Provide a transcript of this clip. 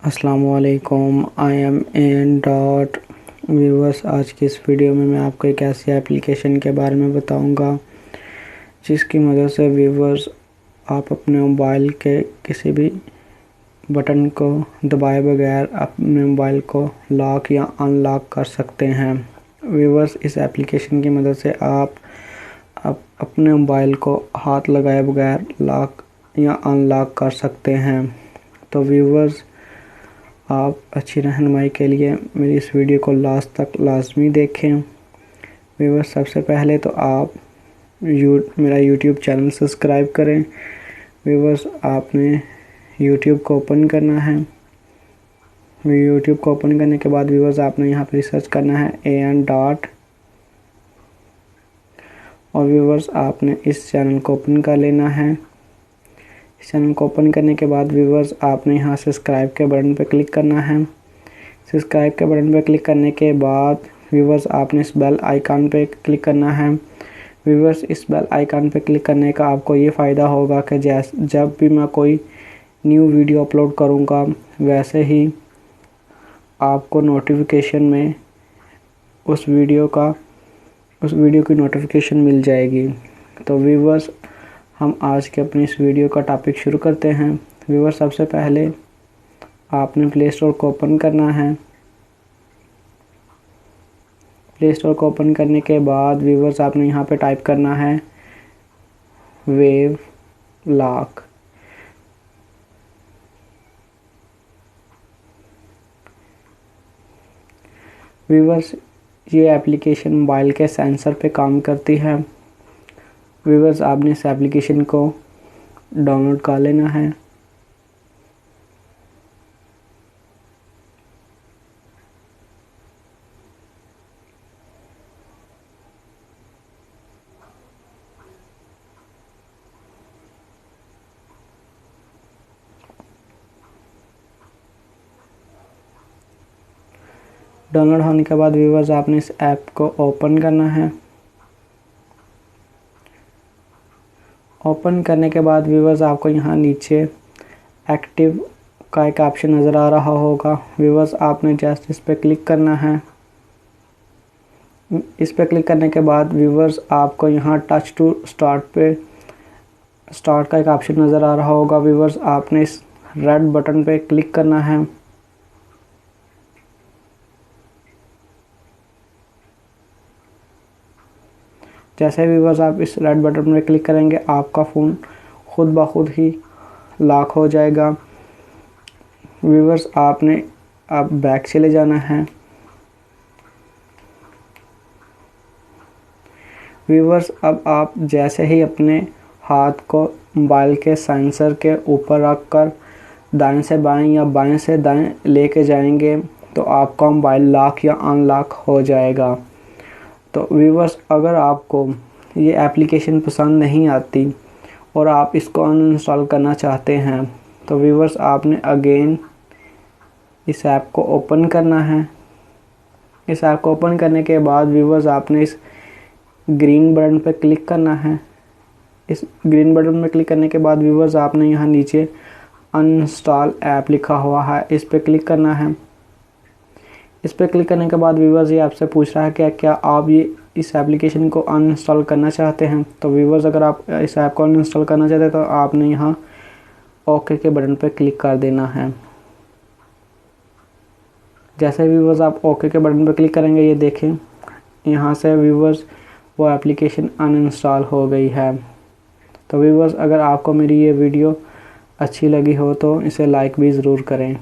अस्सलामुअलैकुम, I am N dot viewers. आज की इस वीडियो में मैं आपको एक ऐसी एप्लीकेशन के बारे में बताऊंगा जिसकी मदद से व्यूवर्स आप अपने मोबाइल के किसी भी बटन को दबाए बगैर अपने मोबाइल को लॉक या अनलॉक कर सकते हैं। व्यूवर्स, इस एप्लीकेशन की मदद से आप अपने मोबाइल को हाथ लगाए बगैर लॉक या अनलॉक कर सकते हैं। तो व्यूवर्स, आप अच्छी रहनुमाई के लिए मेरी इस वीडियो को लास्ट तक लाजमी देखें। व्यूवर्स, सबसे पहले तो आप मेरा यूट्यूब चैनल सब्सक्राइब करें। व्यूवर्स, आपने यूट्यूब को ओपन करना है। यूट्यूब को ओपन करने के बाद व्यूवर्स आपने यहाँ पर रिसर्च करना है AN डॉट, और व्यूवर्स आपने इस चैनल को ओपन कर लेना है। इस चैनल को ओपन करने के बाद व्यूवर्स आपने यहाँ सब्सक्राइब के बटन पर क्लिक करना है। सब्सक्राइब के बटन पर क्लिक करने के बाद व्यूवर्स आपने इस बेल आइकन पे क्लिक करना है। व्यूवर्स, इस बेल आइकन पे क्लिक करने का आपको ये फ़ायदा होगा कि जब भी मैं कोई न्यू वीडियो अपलोड करूँगा वैसे ही आपको नोटिफिकेशन में उस वीडियो की नोटिफिकेशन मिल जाएगी। तो व्यूवर्स, हम आज के अपनी इस वीडियो का टॉपिक शुरू करते हैं। व्यूवर्स, सबसे पहले आपने प्ले स्टोर को ओपन करना है। प्ले स्टोर को ओपन करने के बाद व्यूवर्स आपने यहाँ पे टाइप करना है वेव लॉक। व्यूवर्स, ये एप्लीकेशन मोबाइल के सेंसर पे काम करती है। व्यूवर्स, आपने इस एप्लीकेशन को डाउनलोड कर लेना है। डाउनलोड होने के बाद व्यूवर्स आपने इस ऐप को ओपन करना है। ओपन करने के बाद व्यूवर्स आपको यहाँ नीचे एक्टिव का एक ऑप्शन नज़र आ रहा होगा। व्यूवर्स, आपने जस्ट इस पर क्लिक करना है। इस पर क्लिक करने के बाद व्यूवर्स आपको यहाँ टच टू स्टार्ट का एक ऑप्शन नज़र आ रहा होगा। व्यूवर्स, आपने इस रेड बटन पे क्लिक करना है। जैसे व्यूवर्स आप इस रेड बटन पर क्लिक करेंगे आपका फ़ोन खुद ब खुद ही लॉक हो जाएगा। व्यूवर्स, आपने अब बैक चले जाना है। व्यूवर्स, अब आप जैसे ही अपने हाथ को मोबाइल के सेंसर के ऊपर रखकर दाएं से बाएं या बाएं से दाएं लेके जाएंगे तो आपका मोबाइल लॉक या अनलॉक हो जाएगा। तो व्यूवर्स, अगर आपको ये एप्लीकेशन पसंद नहीं आती और आप इसको अनइंस्टॉल करना चाहते हैं तो व्यूवर्स आपने अगेन इस ऐप को ओपन करना है। इस ऐप को ओपन करने के बाद व्यूवर्स आपने इस ग्रीन बटन पर क्लिक करना है। इस ग्रीन बटन पर क्लिक करने के बाद व्यूवर्स आपने यहाँ नीचे अनइंस्टॉल ऐप लिखा हुआ है, इस पर क्लिक करना है। इस पर क्लिक करने के बाद व्यूवर्स ये आपसे पूछ रहा है कि क्या आप ये इस एप्लीकेशन को अनइंस्टॉल करना चाहते हैं। तो व्यूवर्स, अगर आप इस ऐप को अनइंस्टॉल करना चाहते हैं तो आपने यहाँ ओके के बटन पर क्लिक कर देना है। जैसे व्यूवर्स आप ओके के बटन पर क्लिक करेंगे, ये देखें यहाँ से व्यूवर्स वो एप्लीकेशन अनइंस्टॉल हो गई है। तो व्यूवर्स, अगर आपको मेरी ये वीडियो अच्छी लगी हो तो इसे लाइक भी ज़रूर करें।